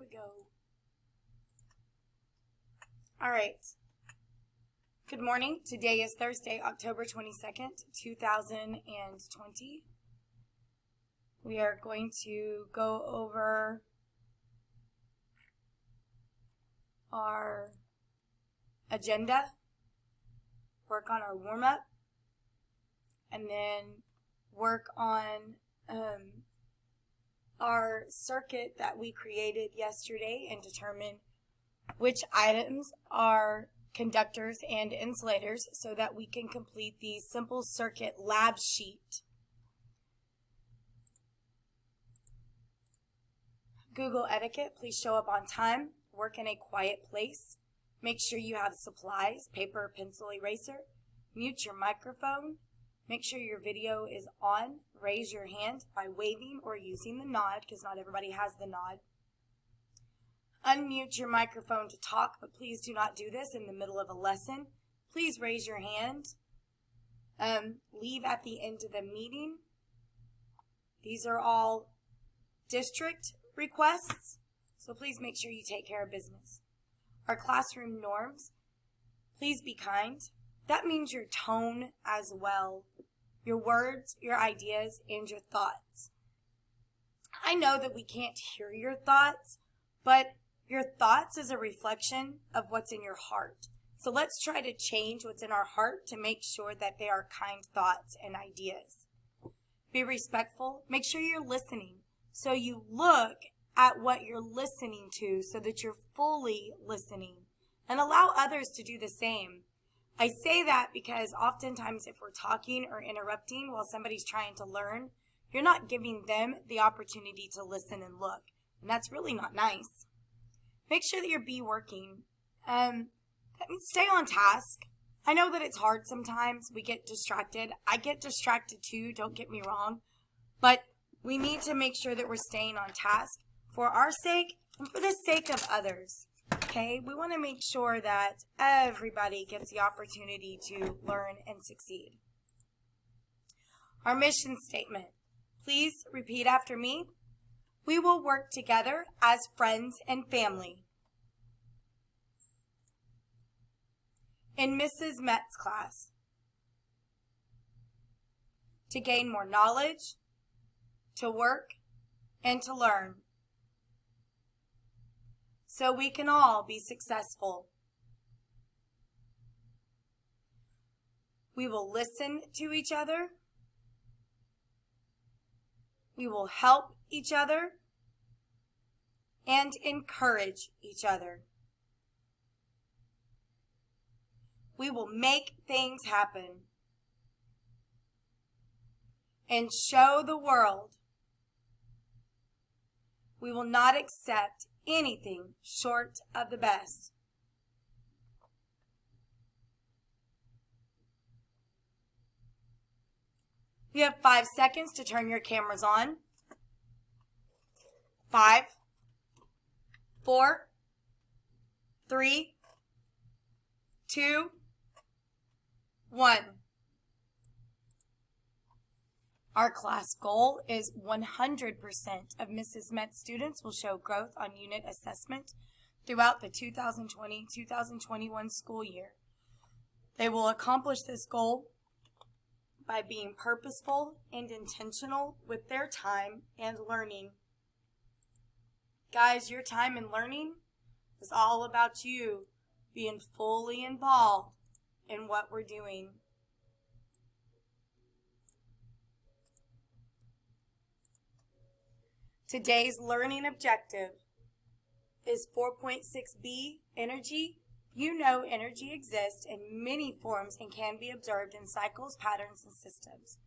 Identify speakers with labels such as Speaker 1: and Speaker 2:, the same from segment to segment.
Speaker 1: we go. All right. Good morning. Today is Thursday, October 22nd, 2020. We are going to go over our agenda, work on our warm-up, and then work on our circuit that we created yesterday and determine which items are conductors and insulators so that we can complete the simple circuit lab sheet. Google etiquette, please show up on time, work in a quiet place, make sure you have supplies, paper, pencil, eraser, mute your microphone, make sure your video is on, raise your hand by waving or using the nod because not everybody has the nod. Unmute your microphone to talk, but please do not do this in the middle of a lesson. Please raise your hand. Leave at the end of the meeting. These are all district requests, so please make sure you take care of business. Our classroom norms, please be kind. That means your tone as well, your words, your ideas, and your thoughts. I know that we can't hear your thoughts, but your thoughts is a reflection of what's in your heart. So let's try to change what's in our heart to make sure that they are kind thoughts and ideas. Be respectful. Make sure you're listening. So you look at what you're listening to so that you're fully listening and allow others to do the same. I say that because oftentimes if we're talking or interrupting while somebody's trying to learn, you're not giving them the opportunity to listen and look. And that's really not nice. Make sure that you're working. That means stay on task. I know that it's hard sometimes. We get distracted. I get distracted too, don't get me wrong. But we need to make sure that we're staying on task for our sake and for the sake of others. Okay? We want to make sure that everybody gets the opportunity to learn and succeed. Our mission statement. Please repeat after me. We will work together as friends and family. In Mrs. Metz's class, to gain more knowledge, to work, and to learn, so we can all be successful. We will listen to each other. We will help each other and encourage each other. We will make things happen and show the world we will not accept anything short of the best. You have 5 seconds to turn your cameras on. 5, 4, 3, 2, 1. Our class goal is 100% of Mrs. Metz students will show growth on unit assessment throughout the 2020-2021 school year. They will accomplish this goal by being purposeful and intentional with their time and learning. Guys, your time and learning is all about you being fully involved in what we're doing. Today's learning objective is 4.6b, energy. You know energy exists in many forms and can be observed in cycles, patterns, and systems.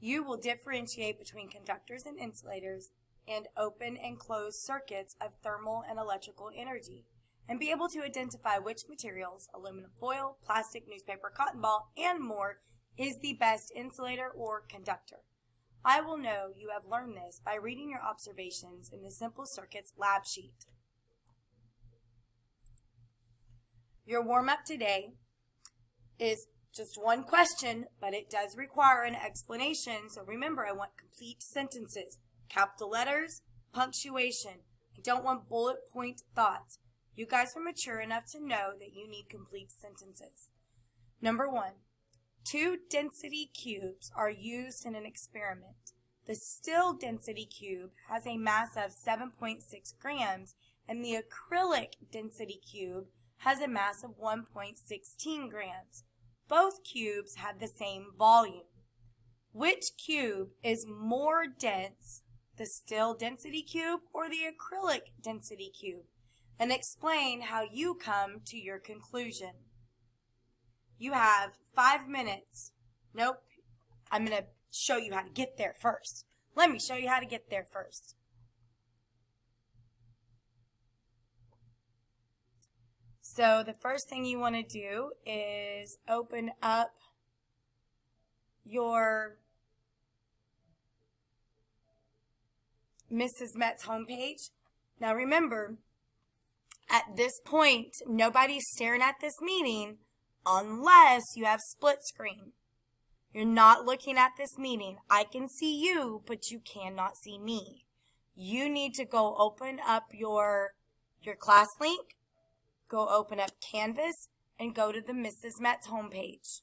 Speaker 1: You will differentiate between conductors and insulators and open and closed circuits of thermal and electrical energy, and be able to identify which materials, aluminum foil, plastic, newspaper, cotton ball, and more, is the best insulator or conductor. I will know you have learned this by reading your observations in the Simple Circuits lab sheet. Your warm-up today is just one question, but it does require an explanation. So remember, I want complete sentences, capital letters, punctuation. I don't want bullet point thoughts. You guys are mature enough to know that you need complete sentences. Number 1, 2 density cubes are used in an experiment. The still density cube has a mass of 7.6 grams, and the acrylic density cube has a mass of 1.16 grams. Both cubes have the same volume. Which cube is more dense, the still density cube or the acrylic density cube? And explain how you come to your conclusion. You have 5 minutes. Nope, I'm going to show you how to get there first. Let me show you how to get there first. So the first thing you want to do is open up your Mrs. Met's homepage. Now remember, at this point, nobody's staring at this meeting unless you have split screen. You're not looking at this meeting. I can see you, but you cannot see me. You need to go open up your class link, go open up Canvas, and go to the Mrs. Met's homepage.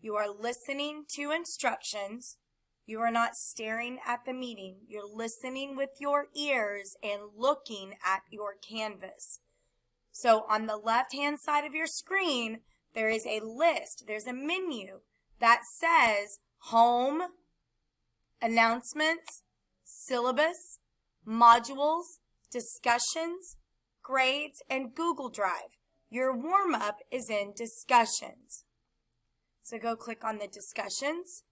Speaker 1: You are listening to instructions. You are not staring at the meeting. You're listening with your ears and looking at your canvas. So on the left-hand side of your screen, there is a list. There's a menu that says Home, Announcements, Syllabus, Modules, Discussions, Grades, and Google Drive. Your warm-up is in Discussions. So go click on the Discussions.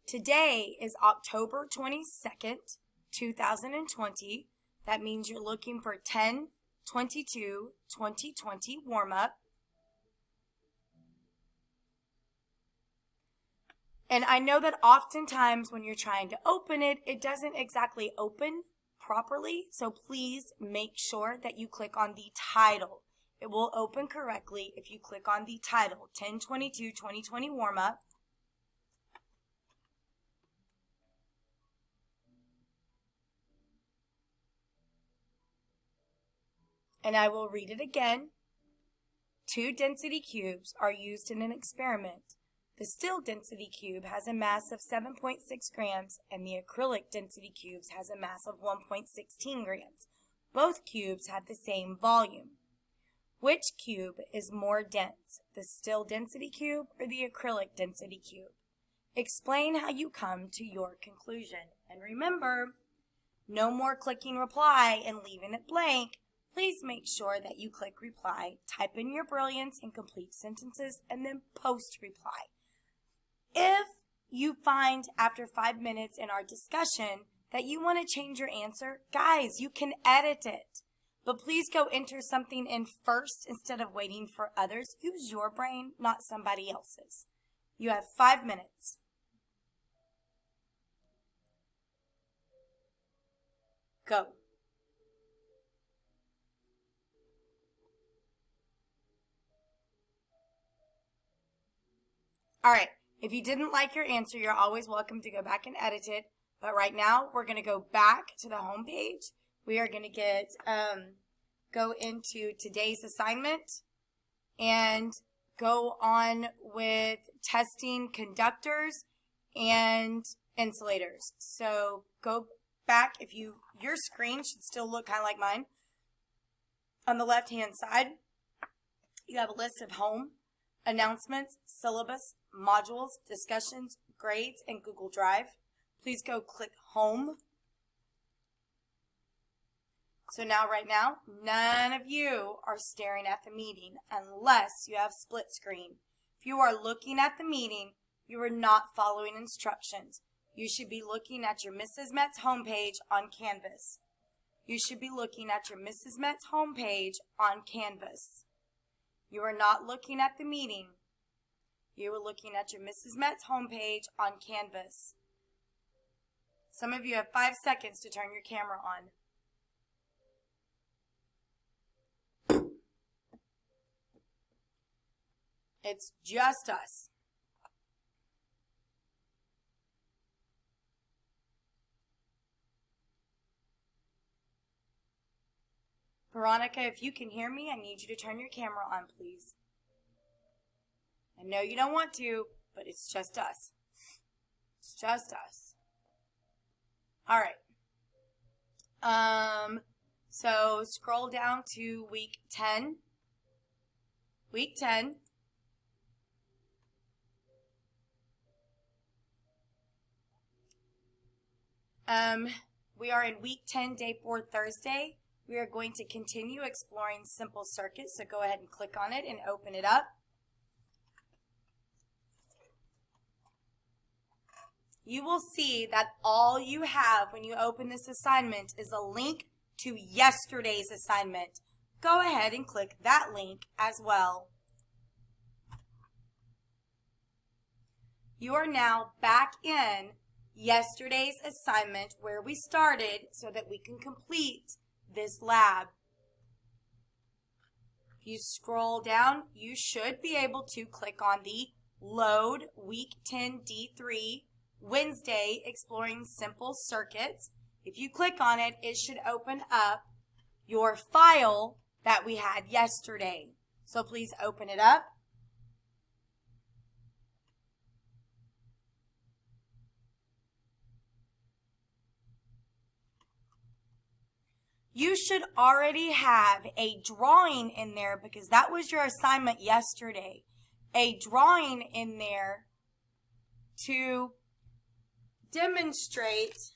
Speaker 1: Today is October 22nd, 2020. That means you're looking for 10/22/2020 warm-up. And I know that oftentimes when you're trying to open it, it doesn't exactly open properly. So please make sure that you click on the title. It will open correctly if you click on the title, 10/22/2020 warm-up. And I will read it again. 2 density cubes are used in an experiment. The still density cube has a mass of 7.6 grams and the acrylic density cubes has a mass of 1.16 grams. Both cubes have the same volume. Which cube is more dense, the still density cube or the acrylic density cube? Explain how you come to your conclusion. And remember, no more clicking reply and leaving it blank. Please make sure that you click reply, type in your brilliance and complete sentences, and then post reply. If you find after 5 minutes in our discussion that you want to change your answer, guys, you can edit it. But please go enter something in first instead of waiting for others. Use your brain, not somebody else's. You have 5 minutes. Go. All right, if you didn't like your answer, you're always welcome to go back and edit it. But right now, we're going to go back to the home page. We are going to go into today's assignment and go on with testing conductors and insulators. So go back. Your screen should still look kind of like mine. On the left-hand side, you have a list of home, announcements, syllabus, modules, discussions, grades, and Google Drive. Please go click Home. So now, right now, none of you are staring at the meeting unless you have split screen. If you are looking at the meeting, you are not following instructions. You should be looking at your Mrs. Met's homepage on Canvas. You should be looking at your Mrs. Met's homepage on Canvas. You are not looking at the meeting. You are looking at your Mrs. Met's homepage on Canvas. Some of you have 5 seconds to turn your camera on. It's just us. Veronica, if you can hear me, I need you to turn your camera on, please. I know you don't want to, but it's just us. It's just us. All right. So scroll down to week 10. Week 10. We are in week 10, day 4, Thursday. We are going to continue exploring simple circuits, so go ahead and click on it and open it up. You will see that all you have when you open this assignment is a link to yesterday's assignment. Go ahead and click that link as well. You are now back in yesterday's assignment where we started so that we can complete this lab. If you scroll down, you should be able to click on the Load Week 10 D3 Wednesday Exploring Simple Circuits. If you click on it, it should open up your file that we had yesterday. So please open it up. You should already have a drawing in there because that was your assignment yesterday. A drawing in there to demonstrate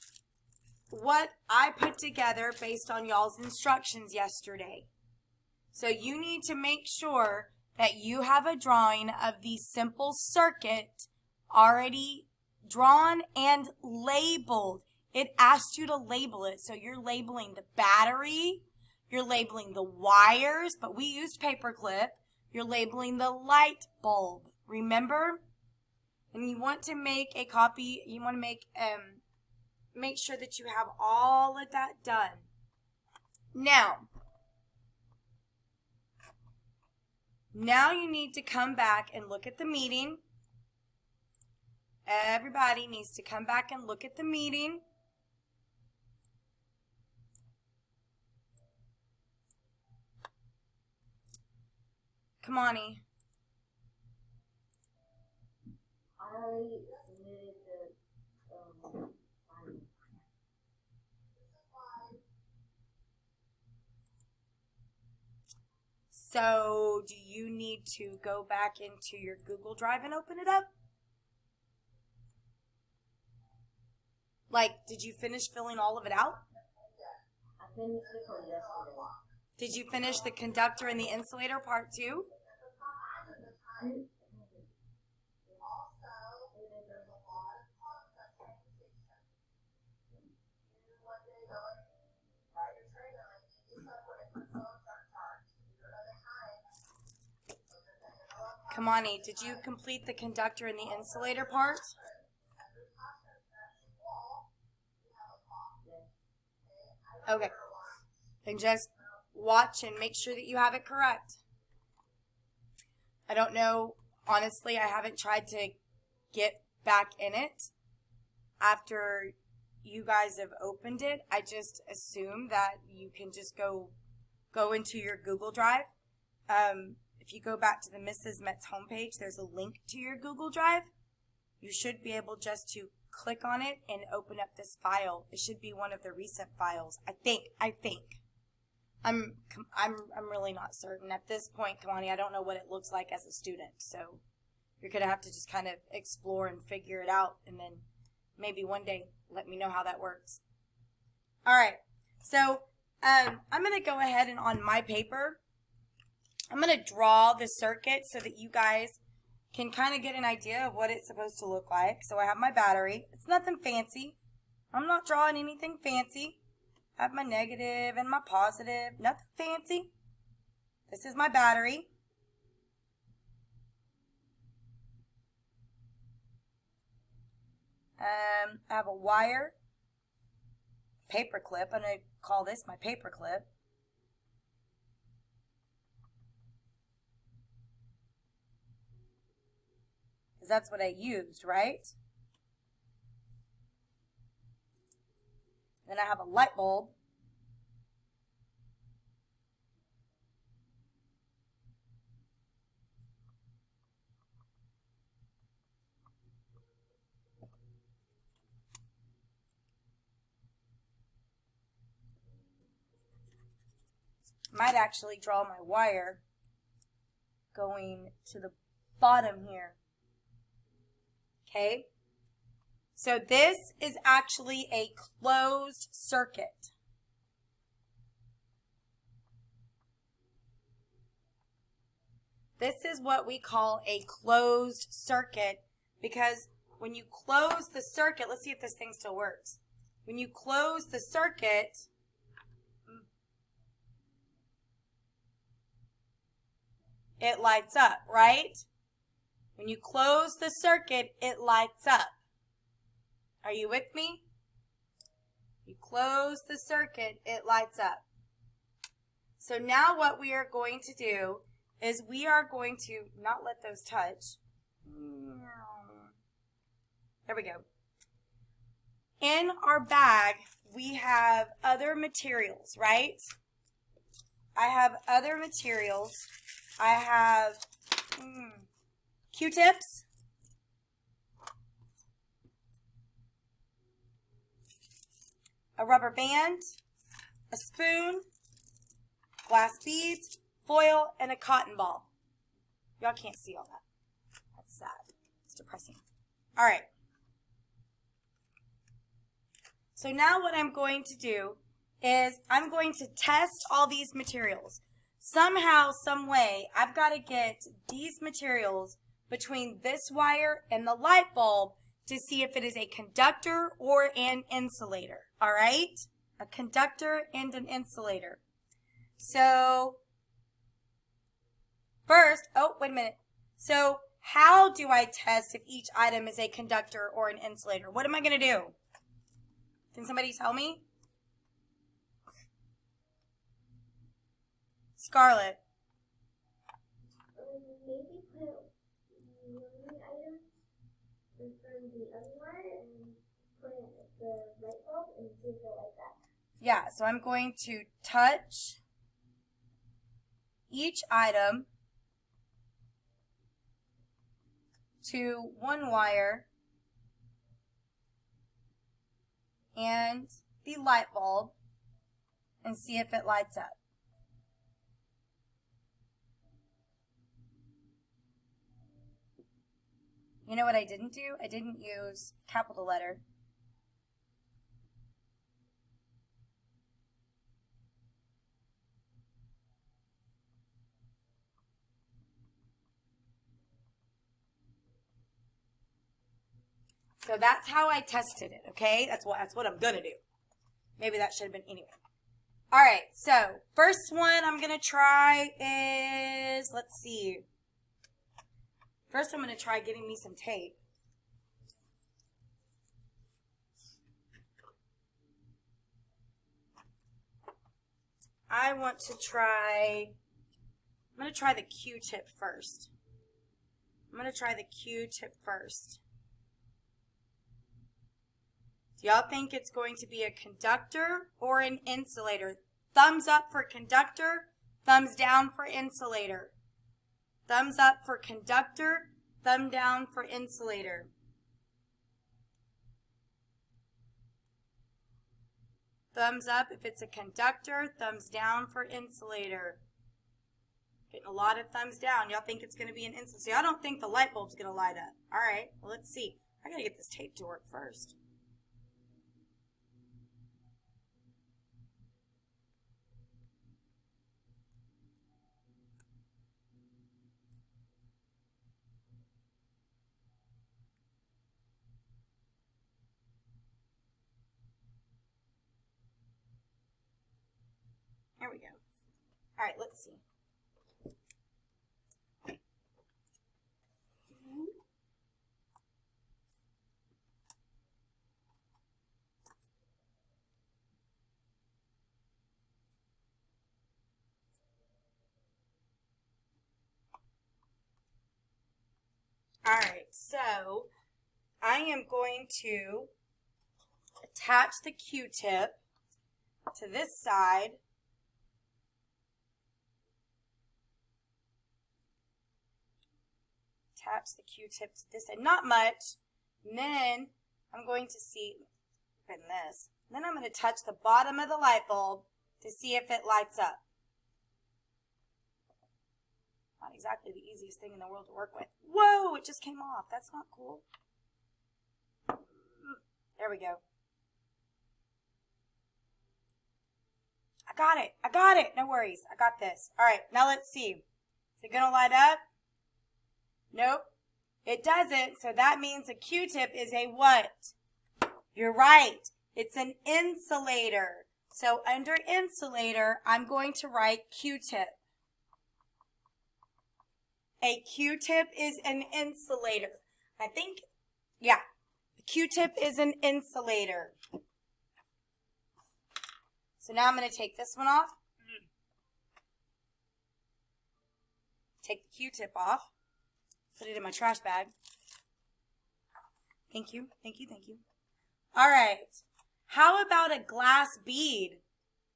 Speaker 1: what I put together based on y'all's instructions yesterday. So you need to make sure that you have a drawing of the simple circuit already drawn and labeled. It asked you to label it. So you're labeling the battery, you're labeling the wires, but we used paperclip. You're labeling the light bulb, remember? And you want to make a copy, you want to make sure that you have all of that done. Now you need to come back and look at the meeting. Everybody needs to come back and look at the meeting. Come on, E.
Speaker 2: I submitted the
Speaker 1: So, do you need to go back into your Google Drive and open it up? Like, did you finish filling all of it out?
Speaker 2: I finished it for yesterday.
Speaker 1: Did you finish the conductor and the insulator part 2? Come on, E. Did you complete the conductor and the insulator part? Okay. And just watch and make sure that you have it correct. I don't know. Honestly, I haven't tried to get back in it after you guys have opened it. I just assume that you can just go into your Google Drive. If you go back to the Mrs. Metz homepage, there's a link to your Google Drive. You should be able just to click on it and open up this file. It should be one of the recent files. I think. I'm really not certain at this point, Kamani. I don't know what it looks like as a student, so you're gonna have to just kind of explore and figure it out, and then maybe one day let me know how that works. All right. So I'm gonna go ahead and on my paper, I'm gonna draw the circuit so that you guys can kind of get an idea of what it's supposed to look like. So I have my battery. It's nothing fancy. I'm not drawing anything fancy. I have my negative and my positive. Nothing fancy. This is my battery. I have a wire. Paper clip. I'm going to call this my paper clip. because that's what I used, right? Then I have a light bulb. Might actually draw my wire going to the bottom here. Okay? So this is actually a closed circuit. This is what we call a closed circuit because when you close the circuit, let's see if this thing still works. When you close the circuit, it lights up, right? When you close the circuit, it lights up. Are you with me? You close the circuit, it lights up. So now what we are going to do is we are going to not let those touch. There we go. In our bag, we have other materials, right? I have other materials. I have Q-tips, a rubber band, a spoon, glass beads, foil, and a cotton ball. Y'all can't see all that. That's sad. It's depressing. All right. So now what I'm going to do is I'm going to test all these materials. Somehow, some way, I've got to get these materials between this wire and the light bulb to see if it is a conductor or an insulator. All right? A conductor and an insulator. So, first, oh, wait a minute. So, how do I test if each item is a conductor or an insulator? What am I going to do? Can somebody tell me? Scarlett.
Speaker 2: Maybe put one item in front of the other one and put it at the light bulb and see if it like that.
Speaker 1: Yeah, so I'm going to touch each item to one wire and the light bulb and see if it lights up. You know what I didn't do? I didn't use capital letter. So that's how I tested it, okay? That's what I'm going to do. Maybe that should have been anyway. All right, so first one I'm going to try is, let's see. First, I'm going to try getting me some tape. I'm going to try the Q-tip first. I'm going to try the Q-tip first. Do y'all think it's going to be a conductor or an insulator? Thumbs up for conductor, thumbs down for insulator. Thumbs up for conductor, thumb down for insulator. Thumbs up if it's a conductor, thumbs down for insulator. Getting a lot of thumbs down. Y'all think it's going to be an insulator. See, I don't think the light bulb's going to light up. All right, well, let's see. I got to get this tape to work first. There we go. All right, let's see. Alright, so I am going to attach the Q-tip to this side. Attach the Q-tip to this side, not much. And then I'm going to see, open this. Then I'm going to touch the bottom of the light bulb to see if it lights up. Not exactly the easiest thing in the world to work with. Whoa, it just came off. That's not cool. There we go. I got it. I got it. No worries. I got this. All right, now let's see. Is it going to light up? Nope. It doesn't, so that means a Q-tip is a what? You're right. It's an insulator. So under insulator, I'm going to write Q-tip. A Q-tip is an insulator. I think, yeah, a Q-tip is an insulator. So now I'm going to take this one off. Take the Q-tip off. Put it in my trash bag. Thank you, thank you, thank you. All right. How about a glass bead?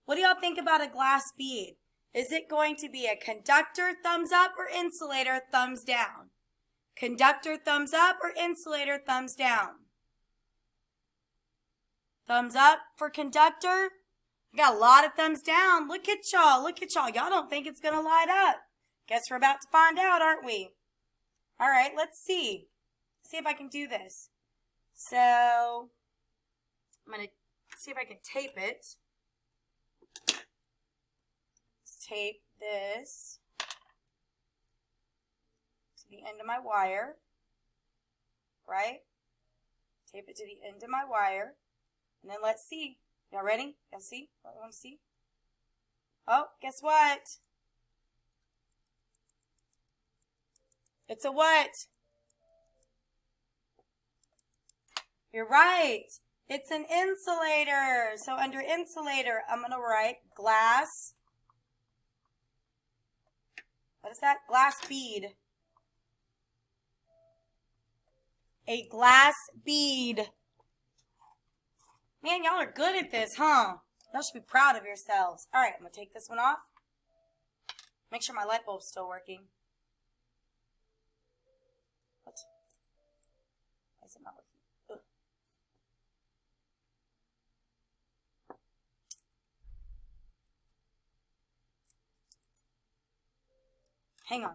Speaker 1: What do y'all think about a glass bead? Is it going to be a conductor, thumbs up, or insulator, thumbs down? Conductor, thumbs up, or insulator, thumbs down? Thumbs up for conductor. I got a lot of thumbs down. Look at y'all. Look at y'all. Y'all don't think it's going to light up. Guess we're about to find out, aren't we? All right, let's see. See if I can do this. So, I'm going to see if I can tape it. Let's tape this to the end of my wire, right? Tape it to the end of my wire. And then let's see. Y'all ready? Y'all see? What you want to see? Oh, guess what? It's a what? You're right. It's an insulator. So under insulator, I'm going to write glass. What is that? Glass bead. A glass bead. Man, y'all are good at this, huh? Y'all should be proud of yourselves. All right, I'm going to take this one off. Make sure my light bulb's still working. What? Why is it not working? Ugh. Hang on.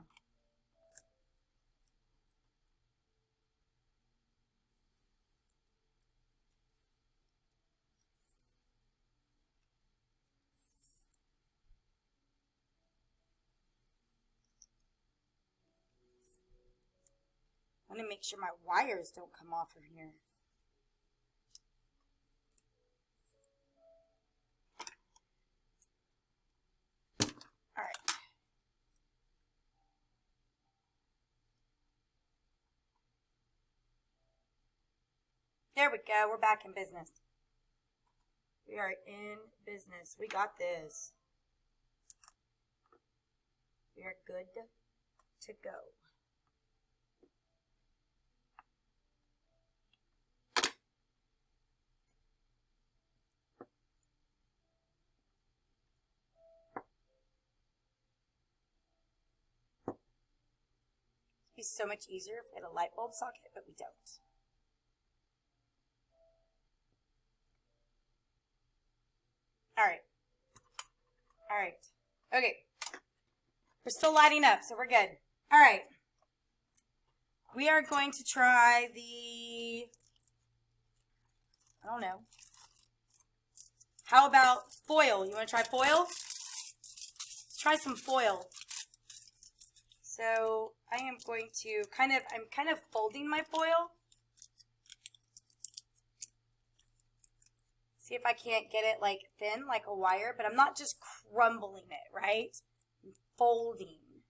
Speaker 1: I want to make sure my wires don't come off of here. All right. There we go. We're back in business. We are in business. We got this. We are good to go. It'd be so much easier if we had a light bulb socket, but we don't. All right. All right. Okay. We're still lighting up, so we're good. All right. We are going to try the, I don't know. How about foil? You want to try foil? Let's try some foil. So I am going to I'm kind of folding my foil. See if I can't get it like thin, like a wire, but I'm not just crumbling it, right? I'm folding.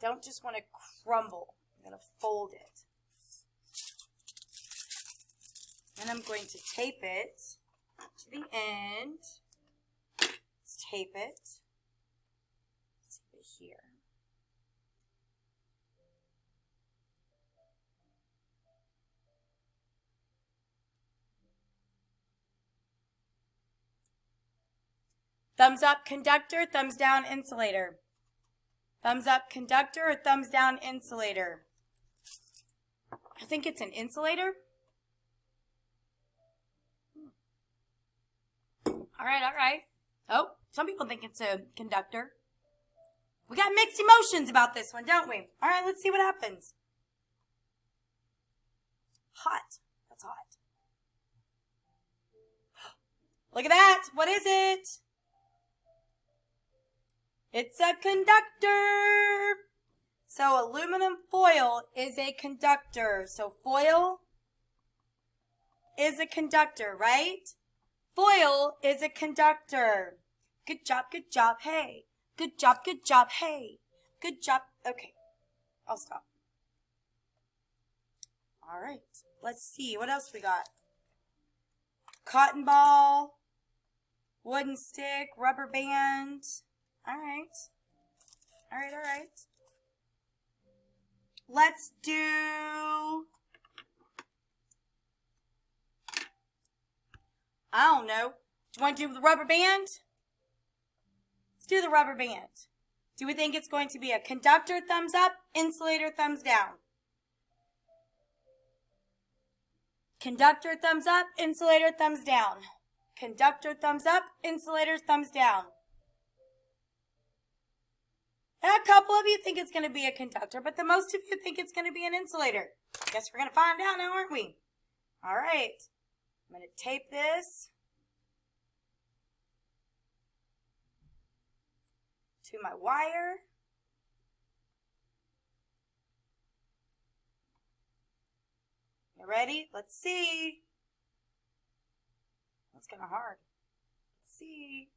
Speaker 1: I don't just want to crumble. I'm going to fold it. And I'm going to tape it to the end. Let's tape it. Let's tape it here. Thumbs up, conductor. Thumbs down, insulator. Thumbs up, conductor, or thumbs down, insulator? I think it's an insulator. All right, all right. Oh, some people think it's a conductor. We got mixed emotions about this one, don't we? All right, let's see what happens. Hot. That's hot. Look at that. What is it? It's a conductor. So aluminum foil is a conductor. So foil is a conductor, right? Foil is a conductor. Good job, hey. Good job, hey. Good job. Okay, I'll stop. All right, let's see. What else we got? Cotton ball, wooden stick, rubber band. All right. All right, all right. Let's do... I don't know. Do you want to do the rubber band? Let's do the rubber band. Do we think it's going to be a conductor, thumbs up, insulator, thumbs down? Conductor, thumbs up, insulator, thumbs down. Conductor, thumbs up, insulator, thumbs down. And a couple of you think it's going to be a conductor, but the most of you think it's going to be an insulator. Guess we're going to find out now, aren't we? All right. I'm going to tape this to my wire. You ready? Let's see. That's kind of hard. Let's see.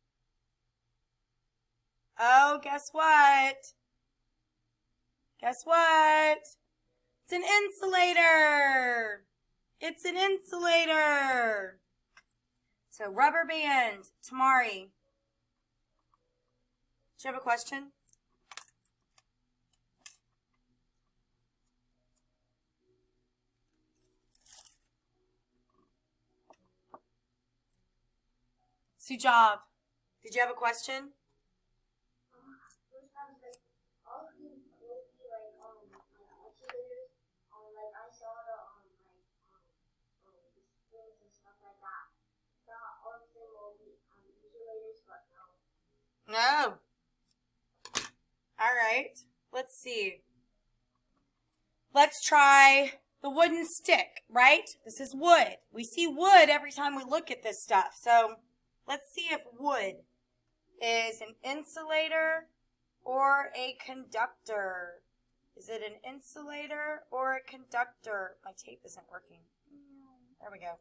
Speaker 1: Oh, guess what? Guess what? It's an insulator. It's an insulator. So rubber band, Tamari. Do you have a question? Sujab, did you have a question? No. All right. Let's see. Let's try the wooden stick, right? This is wood. We see wood every time we look at this stuff. So let's see if wood is an insulator or a conductor. Is it an insulator or a conductor? My tape isn't working. There we go.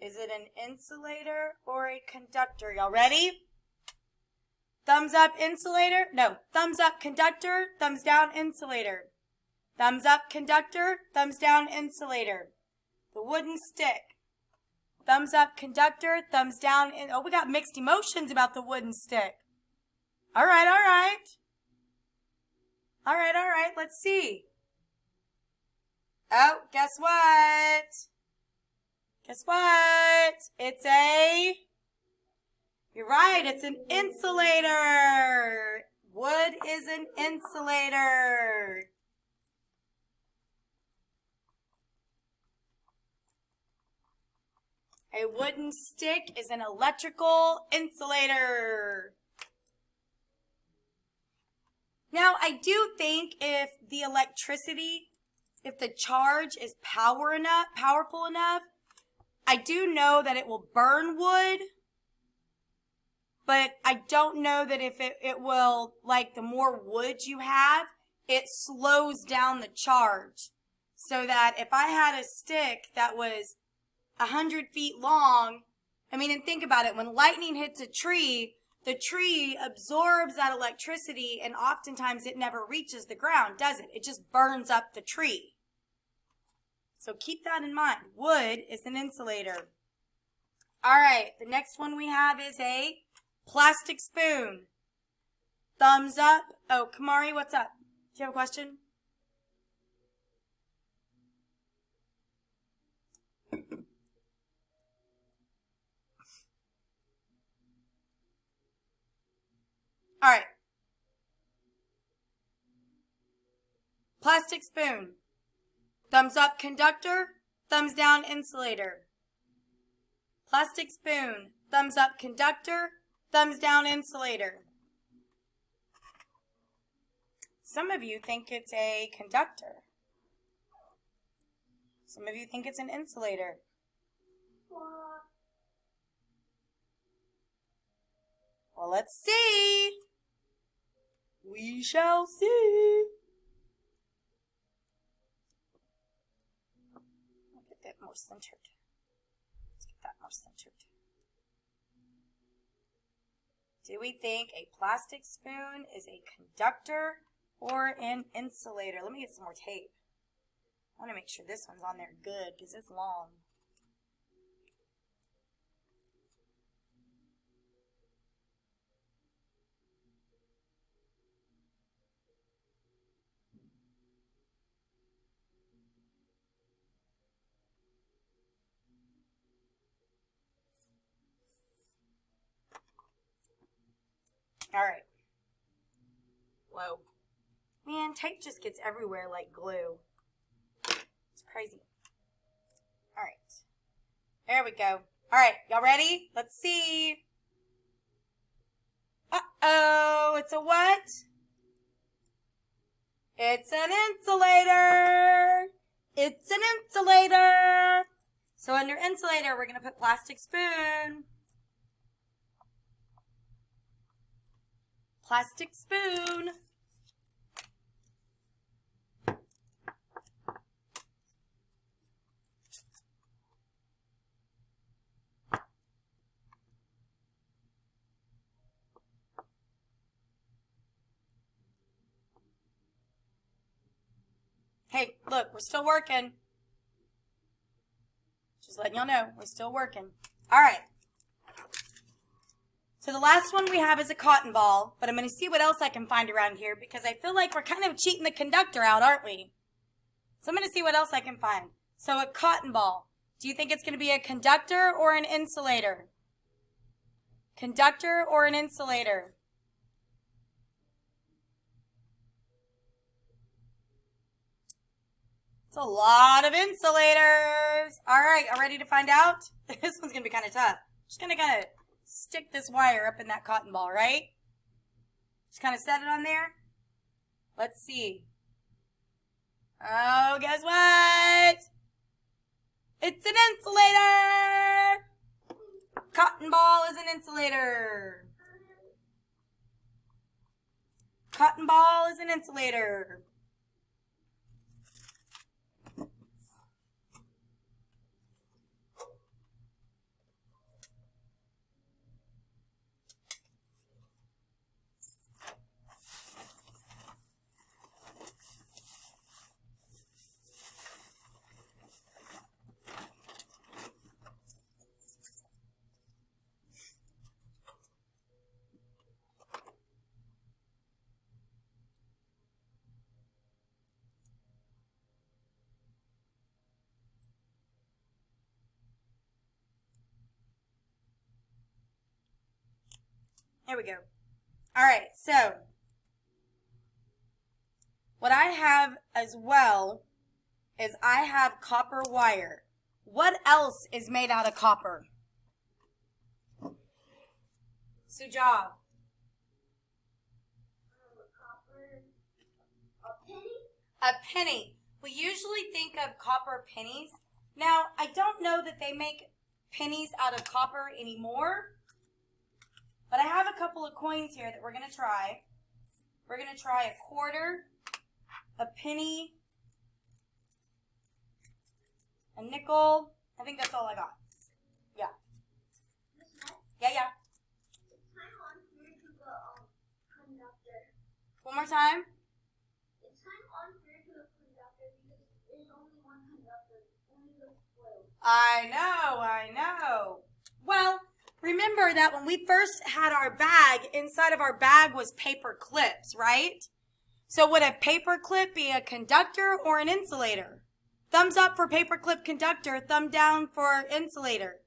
Speaker 1: Is it an insulator or a conductor? Y'all ready? Thumbs up, insulator. No, thumbs up, conductor. Thumbs down, insulator. Thumbs up, conductor. Thumbs down, insulator. The wooden stick. Thumbs up, conductor. Thumbs down. Oh, we got mixed emotions about the wooden stick. All right, all right. All right, all right. Let's see. Oh, guess what? Guess what? It's a... You're right, it's an insulator. Wood is an insulator. A wooden stick is an electrical insulator. Now, I do think if the electricity, if the charge is powerful enough, I do know that it will burn wood. But I don't know that if it will, like the more wood you have, it slows down the charge. So that if I had a stick that was 100 feet long, I mean, and think about it, when lightning hits a tree, the tree absorbs that electricity and oftentimes it never reaches the ground, does it? It just burns up the tree. So keep that in mind. Wood is an insulator. All right, the next one we have is a plastic spoon. Thumbs up. Oh, Kamari, what's up? Do you have a question? All right. Plastic spoon. Thumbs up, conductor. Thumbs down, insulator. Plastic spoon. Thumbs up, conductor. Thumbs down, insulator. Some of you think it's a conductor. Some of you think it's an insulator. Well, let's see. We shall see. Get that more centered. Let's get that more centered. Do we think a plastic spoon is a conductor or an insulator? Let me get some more tape. I want to make sure this one's on there good because it's long. All right. Whoa. Man, tape just gets everywhere like glue. It's crazy. All right. There we go. All right. Y'all ready? Let's see. Uh-oh. It's a what? It's an insulator. It's an insulator. So under insulator, we're going to put plastic spoon. Plastic spoon. Hey, look, we're still working. Just letting y'all know, we're still working. All right. So the last one we have is a cotton ball, but I'm going to see what else I can find around here because I feel like we're kind of cheating the conductor out, aren't we? So I'm going to see what else I can find. So a cotton ball. Do you think it's going to be a conductor or an insulator? Conductor or an insulator? It's a lot of insulators. All right, are you ready to find out? This one's going to be kind of tough. Just going to kind of stick this wire up in that cotton ball, right? Just kind of set it on there. Let's see. Oh, guess what? It's an insulator! Cotton ball is an insulator. Cotton ball is an insulator. There we go. All right, so what I have as well is I have copper wire. What else is made out of copper? Sujal.
Speaker 2: Copper. A penny?
Speaker 1: A penny. We usually think of copper pennies. Now, I don't know that they make pennies out of copper anymore. But I have a couple of coins here that we're going to try. We're going to try a quarter, a penny, a nickel. I think that's all I got. Yeah. Yeah, yeah.
Speaker 2: It's kind of unfair to the conductor.
Speaker 1: One more time.
Speaker 2: It's kind of unfair to the conductor because there's only one conductor, only the coil.
Speaker 1: I know. Well, remember that when we first had our bag, inside of our bag was paper clips, right? So would a paper clip be a conductor or an insulator? Thumbs up for paper clip conductor, thumb down for insulator.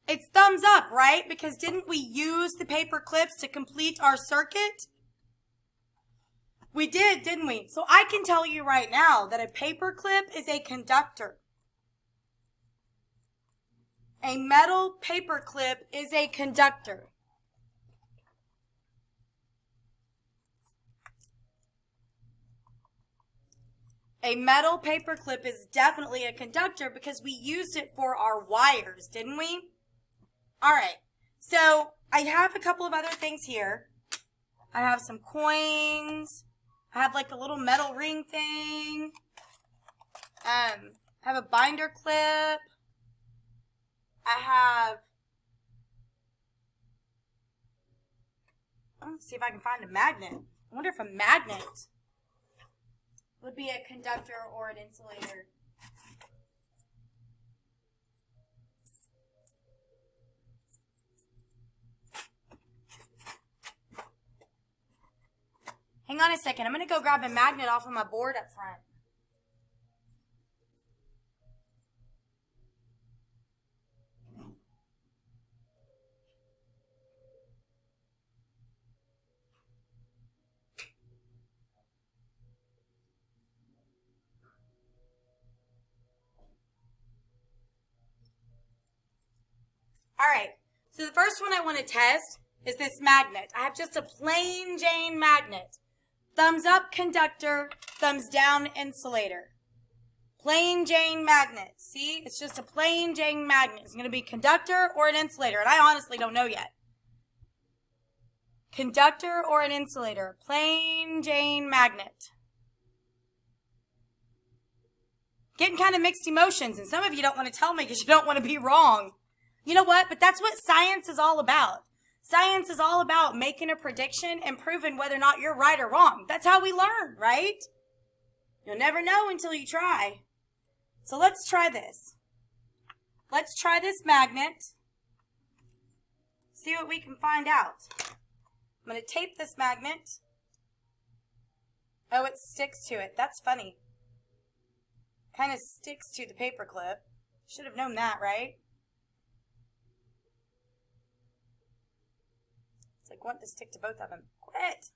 Speaker 1: It's thumbs up, right? Because didn't we use the paper clips to complete our circuit? We did, didn't we? So I can tell you right now that a paper clip is a conductor. A metal paper clip is a conductor. A metal paper clip is definitely a conductor because we used it for our wires, didn't we? All right, so I have a couple of other things here. I have some coins. I have like a little metal ring thing. I have a binder clip. Let's see if I can find a magnet. I wonder if a magnet would be a conductor or an insulator. Hang on a second. I'm going to go grab a magnet off of my board up front. All right, so the first one I want to test is this magnet. I have just a plain Jane magnet. Thumbs up conductor, thumbs down insulator. Plain Jane magnet. See, it's just a plain Jane magnet. It's going to be conductor or an insulator, and I honestly don't know yet. Conductor or an insulator. Plain Jane magnet. Getting kind of mixed emotions, and some of you don't want to tell me because you don't want to be wrong. You know what? But that's what science is all about. Science is all about making a prediction and proving whether or not you're right or wrong. That's how we learn, right? You'll never know until you try. So let's try this. Let's try this magnet. See what we can find out. I'm going to tape this magnet. Oh, it sticks to it. That's funny. Kind of sticks to the paper clip. Should have known that, right? It's like wanting to stick to both of them. Quit!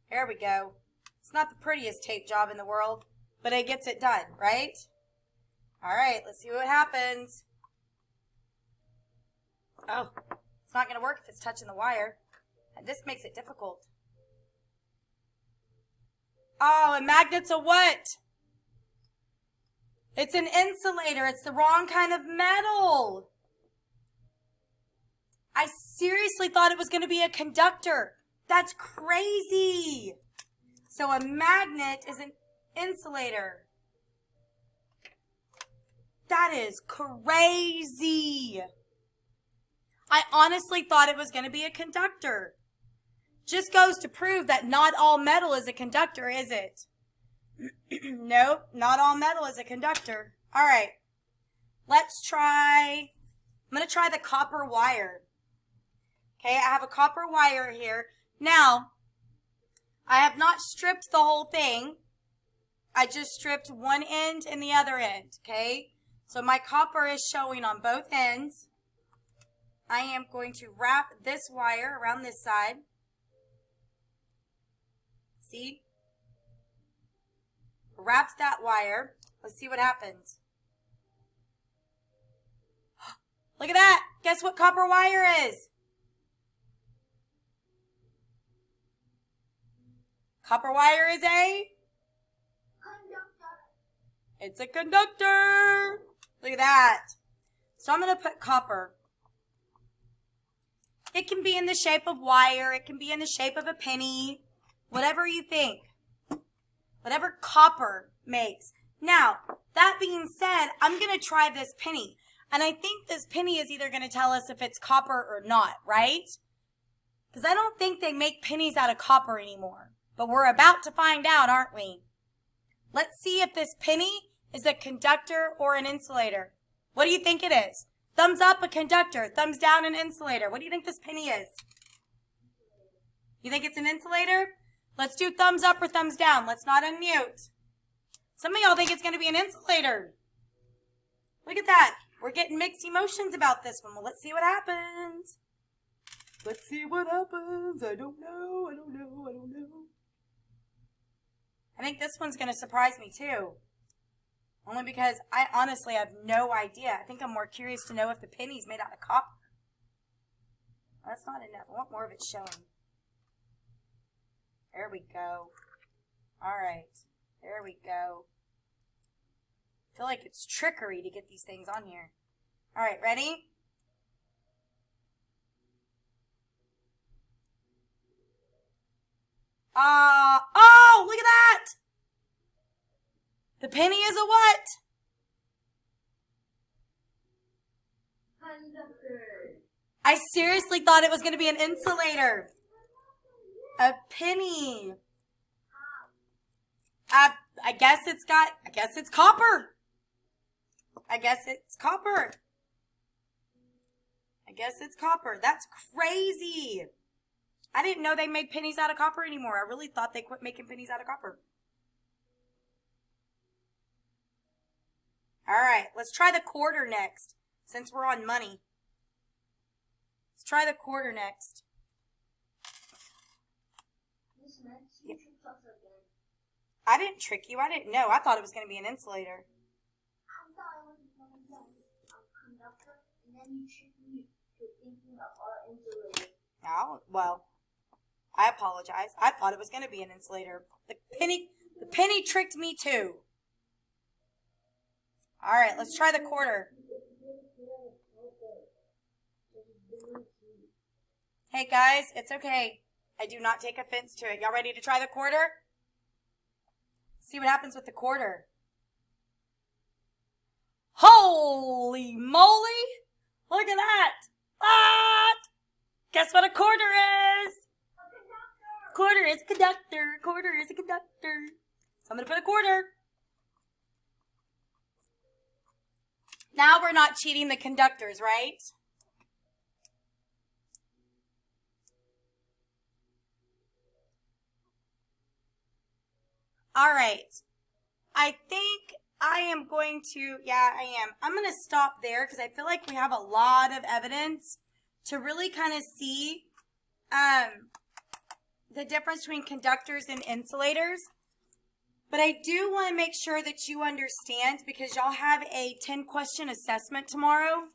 Speaker 1: There we go. It's not the prettiest tape job in the world, but it gets it done, right? All right, let's see what happens. Oh, it's not going to work if it's touching the wire. And this makes it difficult. Oh, a magnet's a what? It's an insulator. It's the wrong kind of metal. I seriously thought it was going to be a conductor. That's crazy. So a magnet is an insulator. That is crazy. I honestly thought it was going to be a conductor. Just goes to prove that not all metal is a conductor, is it? Nope, not all metal is a conductor. All right, let's try, I'm going to try the copper wire. Okay, I have a copper wire here. Now, I have not stripped the whole thing. I just stripped one end and the other end, okay? So my copper is showing on both ends. I am going to wrap this wire around this side. See? Wrapped that wire. Let's see what happens. Look at that. Guess what copper wire is? Copper wire is a
Speaker 2: Conductor.
Speaker 1: It's a conductor. Look at that. So I'm going to put copper. It can be in the shape of wire. It can be in the shape of a penny. Whatever you think. Whatever copper makes. Now, that being said, I'm going to try this penny. And I think this penny is either going to tell us if it's copper or not, right? Because I don't think they make pennies out of copper anymore. But we're about to find out, aren't we? Let's see if this penny is a conductor or an insulator. What do you think it is? Thumbs up, a conductor. Thumbs down, an insulator. What do you think this penny is? You think it's an insulator? Let's do thumbs up or thumbs down. Let's not unmute. Some of y'all think it's going to be an insulator. Look at that. We're getting mixed emotions about this one. Well, let's see what happens. Let's see what happens. I don't know. I don't know. I don't know. I think this one's going to surprise me too. Only because I honestly have no idea. I think I'm more curious to know if the penny's made out of copper. That's not enough. I want more of it showing. There we go. All right. There we go. I feel like it's trickery to get these things on here. All right, ready? Oh, look at that! The penny is a what?
Speaker 2: Conductor.
Speaker 1: I seriously thought it was going to be an insulator. A penny. I guess it's copper. I guess it's copper. I guess it's copper. That's crazy. I didn't know they made pennies out of copper anymore. I really thought they quit making pennies out of copper. All right, let's try the quarter next, since we're on money. Let's try the quarter next.
Speaker 2: Miss Max, you tricked us again.
Speaker 1: I didn't trick you. I didn't know. I thought it was going to be an insulator.
Speaker 2: I thought it was going to be a conductor, and then you tricked me to thinking of our insulator.
Speaker 1: Oh, well, I apologize. I thought it was going to be an insulator. The penny tricked me too. All right, let's try the quarter. Hey guys, it's okay. I do not take offense to it. Y'all ready to try the quarter? See what happens with the quarter. Holy moly! Look at that! What? Guess what a quarter is?
Speaker 2: A conductor.
Speaker 1: Quarter is a conductor. Quarter is a conductor. So I'm going to put a quarter. Now we're not cheating the conductors, right? All right. I think I am going to, yeah, I am. I'm going to stop there because I feel like we have a lot of evidence to really kind of see the difference between conductors and insulators. But I do want to make sure that you understand, because y'all have a 10-question assessment tomorrow.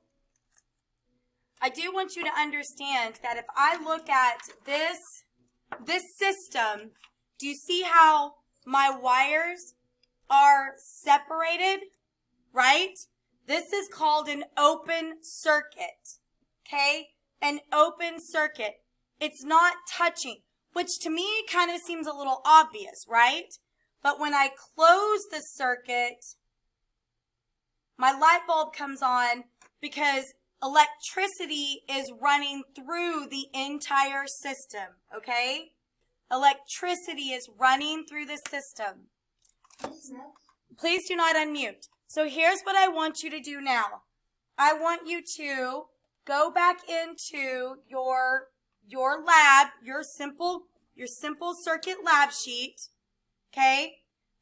Speaker 1: I do want you to understand that if I look at this system, do you see how my wires are separated, right? This is called an open circuit, okay? An open circuit. It's not touching, which to me kind of seems a little obvious, right? But when I close the circuit, my light bulb comes on because electricity is running through the entire system, okay? Electricity is running through the system.
Speaker 2: Miss Max.
Speaker 1: Please do not unmute. So here's what I want you to do now. I want you to go back into your lab, your simple circuit lab sheet. Okay?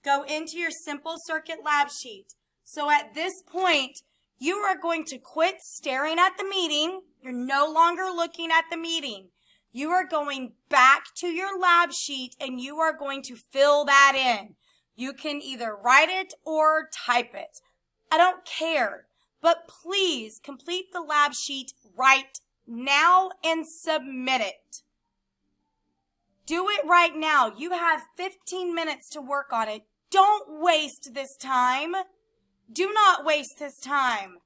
Speaker 1: Go into your simple circuit lab sheet. So at this point, you are going to quit staring at the meeting. You're no longer looking at the meeting. You are going back to your lab sheet and you are going to fill that in. You can either write it or type it. I don't care. But please complete the lab sheet right now and submit it. Do it right now. You have 15 minutes to work on it. Don't waste this time. Do not waste this time.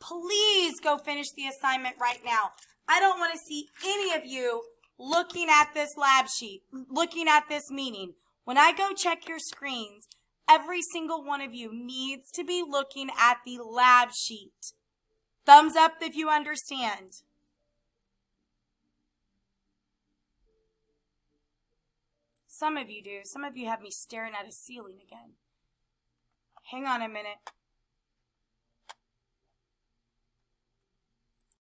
Speaker 1: Please go finish the assignment right now. I don't want to see any of you looking at this lab sheet, looking at this meeting. When I go check your screens, every single one of you needs to be looking at the lab sheet. Thumbs up if you understand. Some of you do. Some of you have me staring at a ceiling again. Hang on a minute.